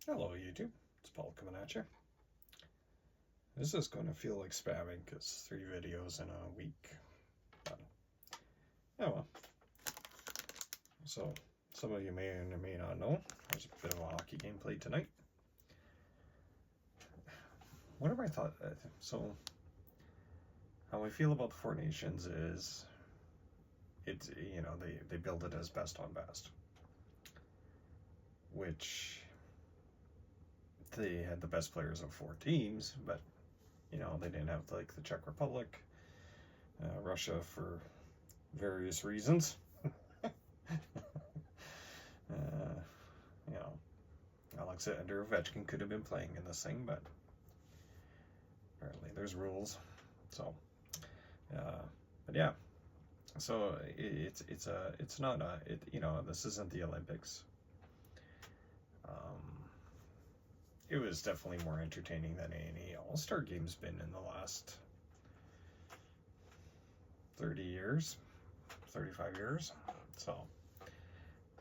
Hello, YouTube. It's Paul coming at you. This is going to feel like spamming because 3 videos in a week. But, oh well. So, some of you may or may not know, there's a bit of a hockey game played tonight. What have I thought? So, how I feel about the Four Nations is, it's, they build it as best on best. Which, they had the best players of 4 teams, but they didn't have like the Czech Republic, Russia for various reasons. Alexander Ovechkin could have been playing in this thing, but apparently there's rules. So, but yeah. So it's not this isn't the Olympics. It was definitely more entertaining than any All-Star game's been in the last 30 years, 35 years. So,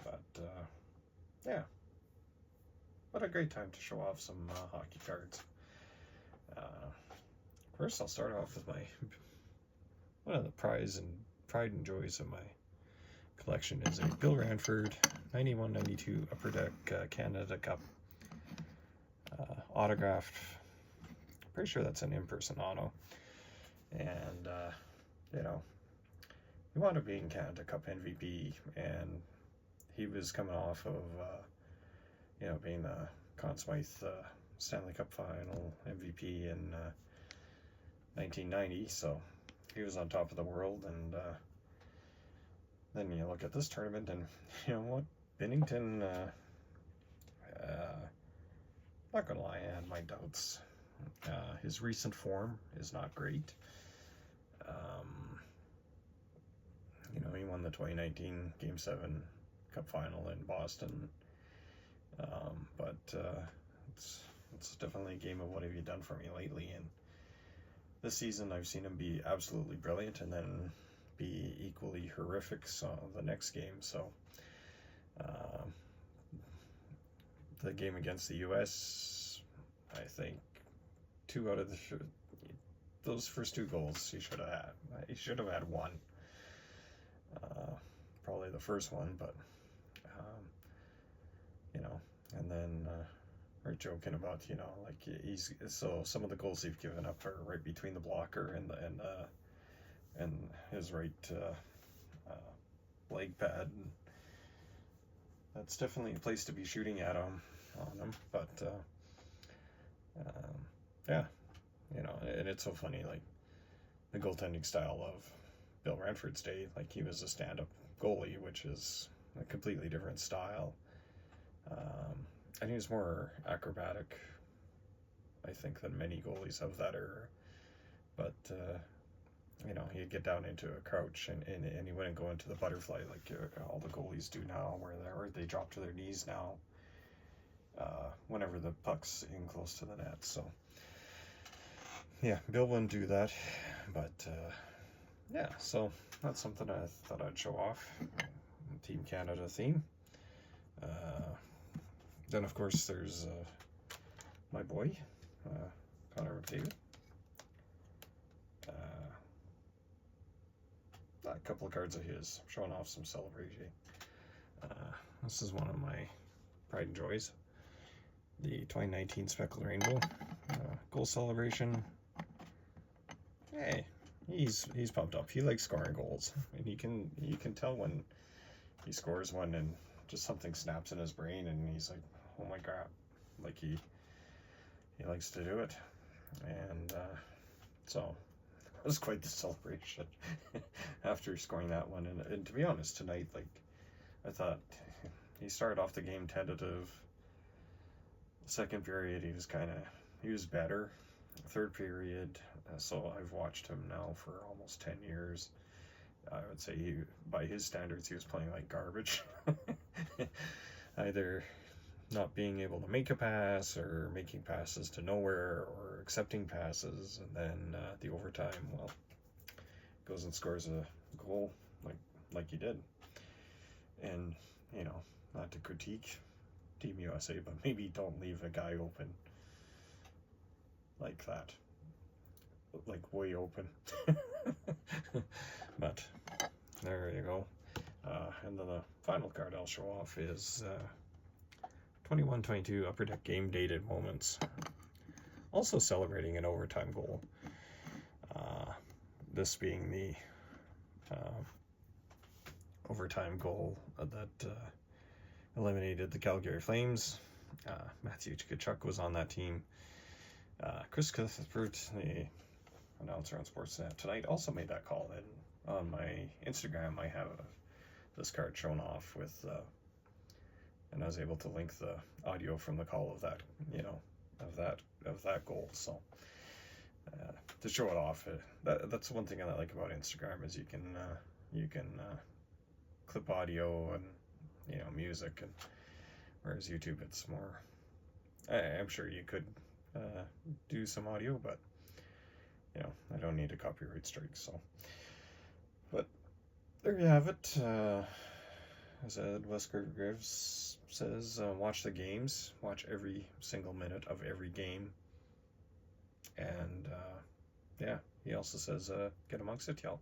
but yeah, what a great time to show off some hockey cards. First, I'll start off with one of the pride and joys of my collection is a Bill Ranford 91-92 Upper Deck Canada Cup autographed. Pretty sure that's an in-person auto. And he wound up being Canada Cup MVP, and he was coming off of being the Conn Smythe Stanley Cup Final MVP in 1990, so he was on top of the world. And then you look at this tournament, and you know what, Binnington, not gonna lie, I had my doubts. His recent form is not great. He won the 2019 Game 7 Cup Final in Boston, but it's definitely a game of what have you done for me lately. And this season I've seen him be absolutely brilliant and then be equally horrific the next game. So the game against the US, I think 2 out of those first 2 goals he should have had. He should have had 1. Probably the first one, but and then we're joking about some of the goals he's given up are right between the blocker and his right leg pad. And that's definitely a place to be shooting at on him. But yeah, and it's so funny, like the goaltending style of Bill Ranford's day. Like, he was a stand-up goalie, which is a completely different style. And he was more acrobatic, I think, than many goalies of that era. But he'd get down into a crouch and he wouldn't go into the butterfly like all the goalies do now, where they drop to their knees now whenever the puck's in close to the net. So yeah, Bill wouldn't do that. But yeah, so that's something I thought I'd show off. Team Canada theme. Then of course there's my boy, Connor McDavid. A couple of cards of his, showing off some celebration. This is one of my pride and joys. The 2019 Speckled Rainbow goal celebration. Hey, he's pumped up. He likes scoring goals, and you can tell when he scores one and just something snaps in his brain, and he's like, oh my god, like he likes to do it. And so it was quite the celebration after scoring that one. And to be honest, tonight, like, I thought he started off the game tentative. Second period, he was better. Third period, so I've watched him now for almost 10 years. I would say by his standards, he was playing like garbage. Either not being able to make a pass, or making passes to nowhere, or accepting passes, and then the overtime, well, goes and scores a goal like he did. And not to critique Team USA, but maybe don't leave a guy open like that, like way open. But there you go. And then the final card I'll show off is 21-22 Upper Deck Game Dated Moments. Also celebrating an overtime goal. This being the overtime goal that eliminated the Calgary Flames. Matthew Tkachuk was on that team. Chris Cuthbert, the announcer on Sportsnet tonight, also made that call. And on my Instagram, I have this card shown off with, and I was able to link the audio from the call of that, of that goal. So to show it off, that's one thing I like about Instagram is you can clip audio and music, and whereas YouTube it's more. I'm sure you could do some audio, but I don't need a copyright strike. So, but there you have it. As Ed Wesker Graves says, watch the games, watch every single minute of every game, and yeah, he also says get amongst it, y'all.